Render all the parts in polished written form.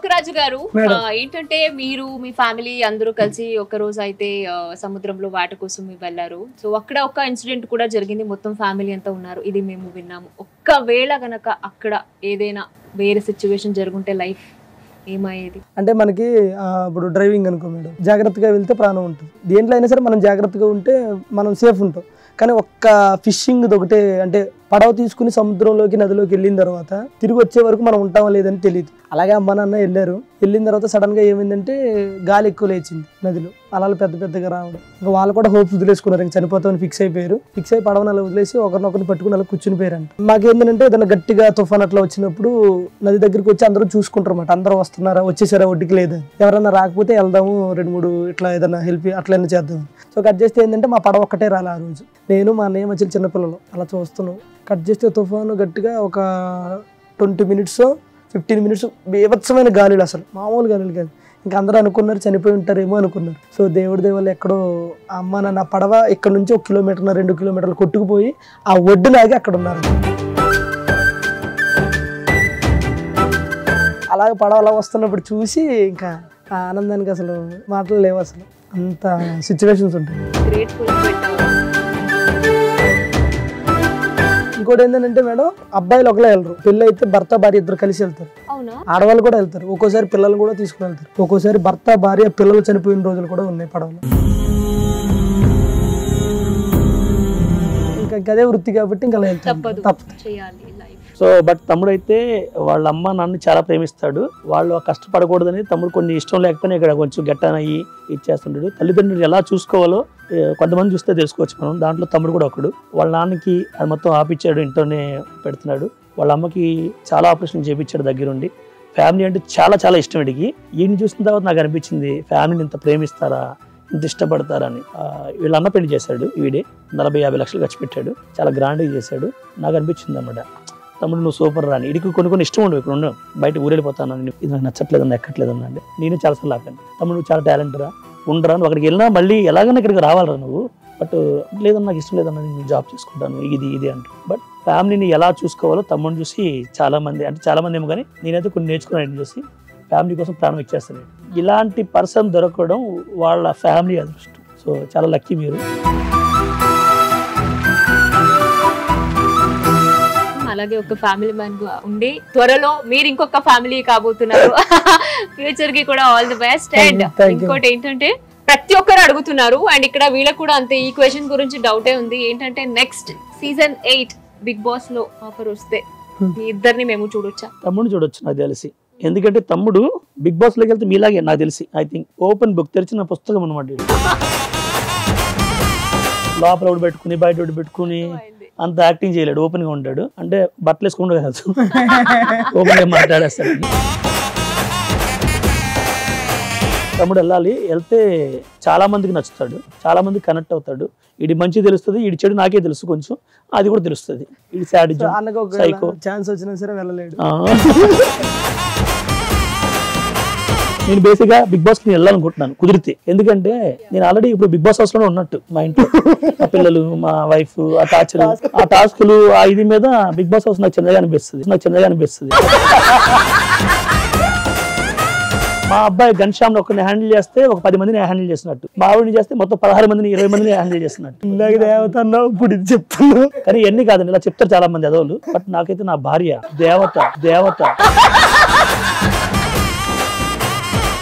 లోకరాజు గారు ఏంటంటే మీరు మీ ఫ్యామిలీ అందరూ కలిసి ఒక రోజు అయితే సముద్రంలో వాటి కోసం వెళ్ళారు. సో అక్కడ ఒక ఇన్సిడెంట్ కూడా జరిగింది, మొత్తం ఫ్యామిలీ అంతా ఉన్నారు, ఇది మేము విన్నాము. ఒక్కవేళ గనక అక్కడ ఏదైనా వేరే సిచ్యువేషన్ జరుగుంటే లైఫ్ ఏమయ్యేది? అంటే మనకి ఇప్పుడు డ్రైవింగ్ అనుకో మేడం, జాగ్రత్తగా వెళ్తే ప్రాణం ఉంటుంది. దేంట్లో అయినా సరే మనం జాగ్రత్తగా ఉంటే మనం సేఫ్ ఉంటాం. కానీ ఒక్క ఫిషింగ్ ఒకటే, అంటే పడవ తీసుకుని సముద్రంలోకి నదిలోకి వెళ్ళిన తర్వాత తిరిగి వచ్చే వరకు మనం ఉంటామో లేదని తెలియదు. అలాగే అమ్మ నాన్న వెళ్ళిన తర్వాత సడన్ గా ఏమైందంటే గాలి ఎక్కువ లేచింది నదిలో, అలలు పెద్ద పెద్దగా రావడం. ఇంకా వాళ్ళు కూడా హోప్స్ వదిలేసుకున్నారు, ఇంకా చనిపోతామని ఫిక్స్ అయిపోయారు. ఫిక్స్ అయి పడవని అలా వదిలేసి ఒకరినొకరిని పట్టుకుని అలా కూర్చుని పోయారంట. మాకేంటంటే ఏదైనా గట్టిగా తుఫాన్ అట్లా వచ్చినప్పుడు నది దగ్గరికి వచ్చి అందరూ చూసుకుంటారు అన్నమాట, అందరూ వస్తున్నారా, వచ్చేసారా, ఒడ్డుకి లేదా, ఎవరైనా రాకపోతే వెళ్దాము, 2-3 ఇట్లా ఏదైనా హెల్ప్ అట్లయినా చేద్దాం. సో కట్ చేస్తే ఏంటంటే మా పడవ ఒక్కటే రాలే ఆ రోజు. నేను మా అన్నయ్య మధ్య చిన్నపిల్లలు అలా చూస్తున్నాం. కట్ చేస్తే తుఫాను గట్టిగా ఒక 20 minutes 15 minutes బీభత్సమైన గాలులు, అసలు మామూలు గాలులు కాదు. ఇంకా అందరూ అనుకున్నారు చనిపోయి ఉంటారేమో అనుకున్నారు. సో దేవుడి దేవాళ్ళు ఎక్కడో అమ్మ నాన్న పడవ ఇక్కడ నుంచి 1 కిలోమీటర్ 2 కిలోమీటర్లు కొట్టుకుపోయి ఆ ఒడ్డులాగి అక్కడ ఉన్నారు. అలాగే పడవ అలా వస్తున్నప్పుడు చూసి ఇంకా ఆ ఆనందానికి అసలు మాటలు లేవు, అసలు అంత సిచ్యువేషన్స్ ఉంటాయి. ఇంకోటి ఏంటంటే మేడం, అబ్బాయిలు ఒకలే వెళ్ళరు, పెళ్ళి అయితే భర్త భార్య ఇద్దరు కలిసి వెళ్తారు, ఆడవాళ్ళు కూడా వెళ్తారు, ఒక్కోసారి పిల్లలు కూడా తీసుకుని వెళ్తారు, ఒక్కోసారి భర్త భార్య పిల్లలు చనిపోయిన రోజులు కూడా ఉన్నాయి పడవలో. ఇంకా అదే వృత్తి కాబట్టి ఇంకా తప్పదు. సో బట్ తమ్ముడు అయితే వాళ్ళ అమ్మ నాన్న చాలా ప్రేమిస్తాడు. వాళ్ళు కష్టపడకూడదని తమ్ముడు కొన్ని ఇష్టం లేకపోయినా ఇక్కడ కొంచెం గట్టనయ్యి ఇచ్చేస్తుంటాడు. తల్లిదండ్రులు ఎలా చూసుకోవాలో కొంతమంది చూస్తే తెలుసుకోవచ్చు మనం, దాంట్లో తమ్ముడు కూడా ఒకడు. వాళ్ళ నాన్నకి అది మొత్తం ఆపిచ్చాడు, ఇంట్లోనే పెడుతున్నాడు. వాళ్ళ అమ్మకి చాలా ఆపరేషన్ చేయించాడు దగ్గరుండి. ఫ్యామిలీ అంటే చాలా చాలా ఇష్టం వీడికి. ఈయన చూసిన తర్వాత నాకు అనిపించింది ఫ్యామిలీని ఇంత ప్రేమిస్తారా, ఇంత ఇష్టపడతారా అని. వీళ్ళ అన్న పెళ్లి చేశాడు వీడే, 40-50 లక్షలు ఖర్చు పెట్టాడు, చాలా గ్రాండ్గా చేశాడు. నాకు అనిపించింది అన్నమాట, తమ్ముడు నువ్వు సూపర్ రాని. ఇడికి కొన్ని ఇష్టం ఉండవు, ఇక్కడ ఉండవు, బయట ఊరెళ్ళిపోతాను, ఇది నాకు నచ్చట్లేదన్నా ఎక్కట్లేదన్నా అంటే నేను చాలాసార్లు ఆపాను, తమ్ముడు నువ్వు చాలా టాలెంట్ రా, ఉండరా, నువ్వు అక్కడికి వెళ్ళినా మళ్ళీ ఎలాగైనా ఇక్కడికి రావాలరా నువ్వు, బట్ లేదన్నా నాకు ఇష్టం లేదన్నా నేను జాబ్ చేసుకుంటాను ఇది అంటూ. బట్ ఫ్యామిలీని ఎలా చూసుకోవాలో తమ్ముడిని చూసి చాలా మంది ఏమో కానీ నేనైతే కొన్ని నేర్చుకున్నాను చూసి, ఫ్యామిలీ కోసం ప్రాణం ఇచ్చేస్తాను. ఇలాంటి పర్సన్ దొరకడం వాళ్ళ ఫ్యామిలీ అదృష్టం. సో చాలా లక్కీ మీరు. అలాగే ఒక ఫ్యామిలీ మ్యాన్ గా ఉండి త్వరలో మీరు ఇంకొక ఫ్యామిలీ కాబోతున్నారు. ఫ్యూచర్ కి కూడా ఆల్ ది బెస్ట్. అండ్ ఇంకోటి ఏంటంటే ప్రతి ఒక్కరు అడుగుతున్నారు, అండ్ ఇక్కడ వీళ్ళకి కూడా అంతే ఈ క్వశ్చన్ గురించి డౌటే ఉంది. ఏంటంటే నెక్స్ట్ సీజన్ 8 బిగ్ బాస్ లో ఆఫర్ వస్తే మీ ఇద్దరిని మేము చూడొచ్చా? తమ్ముడు చూడొచ్చు నాకు తెలిసి, ఎందుకంటే తమ్ముడు బిగ్ బాస్ లోకి వెళ్తే మీలాగే నాకు తెలిసి ఐ థింక్ ఓపెన్ బుక్ తెరిచిన పుస్తకం అనమాట. లోపల ఒకటి పెట్టుకుని బయట ఒకటి పెట్టుకుని అంత యాక్టింగ్ చేయలేడు, ఓపెన్ గా ఉంటాడు. అంటే బట్టలు వేసుకుంటూ కాదు, ఓపెన్ గా మాట్లాడేస్తాడు. తమ్ముడు వెళ్తే చాలా మందికి నచ్చుతాడు, చాలా మందికి కనెక్ట్ అవుతాడు. ఇది మంచి తెలుస్తుంది, ఇది చెడు నాకే తెలుసు కొంచెం, అది కూడా తెలుస్తుంది. ఇది సైకో, ఛాన్స్ వచ్చినా సరే వెళ్ళలేడు. నేను బేసిక్ గా బిగ్ బాస్ కి వెళ్ళాలనుకుంటున్నాను కుదిరితే, ఎందుకంటే నేను ఆల్రెడీ ఇప్పుడు బిగ్ బాస్ హౌస్ లోనే ఉన్నట్టు. మా ఇంట్లో మా పిల్లలు, మా వైఫ్, ఆ టాస్కులు, ఆ ఇది మీద బిగ్ బాస్ హౌస్ నాకు చిన్నగా అనిపిస్తుంది. మా అబ్బాయి ఘనశ్యామ్ ఒకరిని హ్యాండిల్ చేస్తే ఒక 10 మందిని హ్యాండిల్ చేసినట్టు, మా ఆవిడని చేస్తే మొత్తం 16 మందిని 20 మందిని హ్యాండిల్ చేసినట్టు. ఇప్పుడు ఇది చెప్తున్నావు కానీ ఎన్ని కాదండి, ఇలా చెప్తారు చాలా మంది అదోళ్ళు. బట్ నాకైతే నా భార్య దేవత.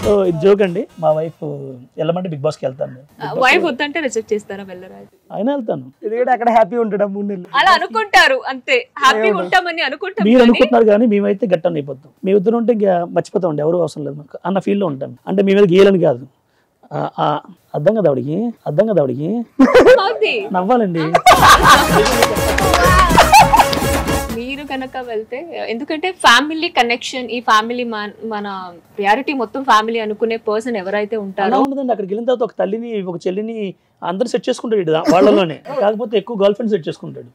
సో ఇది జోక్ అండి. మా వైఫ్ వెళ్ళమంటే బిగ్ బాస్ కి వెళ్తాను. వైఫ్ వద్దంటే రిజెక్ట్ చేస్తారా? వెళ్ళరా? అయినా వెళ్తాను, ఎందుకంటే అక్కడ హ్యాపీ ఉంటాడు 3 నెలలు. అలా అనుకుంటారు అంతే, హ్యాపీ ఉంటామని అనుకుంటాం. మీరు అనుకుంటున్నారు కానీ మేమైతే గట్టని అయిపోతాం. మీ ఇద్దరు ఉంటే మర్చిపోతాం, ఎవరు అవసరం లేదు మాకు అన్న ఫీల్ లో ఉంటాం. అంటే మీ మీద గీయాలని కాదు, అర్థం కదా ఆవిడికి నవ్వాలండి. మీరు కనుక వెళ్తే, ఎందుకంటే ఫ్యామిలీ కనెక్షన్, ఈ ఫ్యామిలీ మన ప్రియారిటీ మొత్తం ఫ్యామిలీ అనుకునే పర్సన్ ఎవరైతే ఉంటారో ఉండదండి. అక్కడికి వెళ్ళిన తర్వాత ఒక తల్లిని ఒక చెల్లిని అందరు సెట్ చేసుకుంటాడు వాళ్ళలోనే, కాకపోతే ఎక్కువ గర్ల్ ఫ్రెండ్ సెట్ చేసుకుంటాడు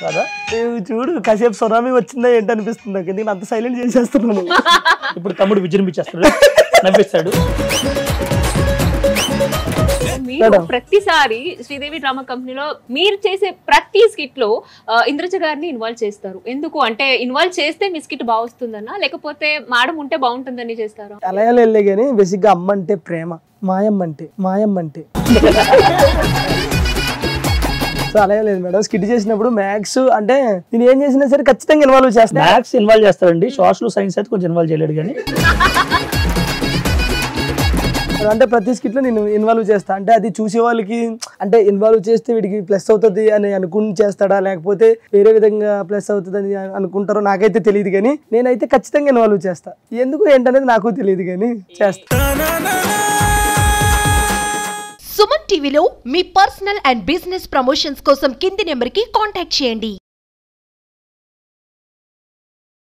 కదా. చూడు కాసేపు సునామీ వచ్చిందా ఏంటనిపిస్తుంది నాకు, ఎందుకంటే అంత సైలెంట్ చేసేస్తున్నాను. ఇప్పుడు తమ్ముడు విజృంభించేస్తాడు, నవ్విస్తాడు. మీ మీరు ప్రతిసారి శ్రీదేవి డ్రామా కంపెనీలో మీరు చేసే ప్రతి స్కిట్ లో ఇంద్రజ గారిని ఇన్వాల్వ్ చేస్తారు. ఎందుకు అంటే ఇన్వాల్వ్ చేస్తే మీ స్కిట్ బాగా వస్తుందన్నా, లేకపోతే మేడం ఉంటే బాగుంటుందని చేస్తారా? అలా వెళ్ళే కానీ బేసిక్ గా అమ్మ అంటే ప్రేమ, మాయమ్మ అంటే సో అలా లేదు మేడం. స్కిట్ చేసినప్పుడు మ్యాథ్స్ అంటే నేను ఏం చేసినా సరే ఖచ్చితంగా ఇన్వాల్వ్ చేస్తాను. మ్యాథ్స్ ఇన్వాల్వ్ చేస్తారండి, సోషల్ సైన్స్ అయితే కొంచెం ఇన్వాల్వ్ చేయలేడు కానీ అంటే ప్రతి స్కిట్ లో నేను ఇన్వాల్వ్ చేస్తా. అంటే అది చూసే వాళ్ళకి అంటే ఇన్వాల్వ్ చేస్తే వీడికి ప్లస్ అవుతుంది అని అనుకుని చేస్తాడా, లేకపోతే వేరే విధంగా ప్లస్ అవుతుంది అని అనుకుంటారో నాకైతే తెలియదు, కానీ నేనైతే ఖచ్చితంగా ఇన్వాల్వ్ చేస్తా. ఎందుకు ఏంటనేది నాకు తెలియదు కానీ చేస్తా. సుమన్ టీవీలో మీ పర్సనల్ అండ్ బిజినెస్ ప్రమోషన్స్ కోసం కింది నెంబర్కి కాంటాక్ట్ చేయండి.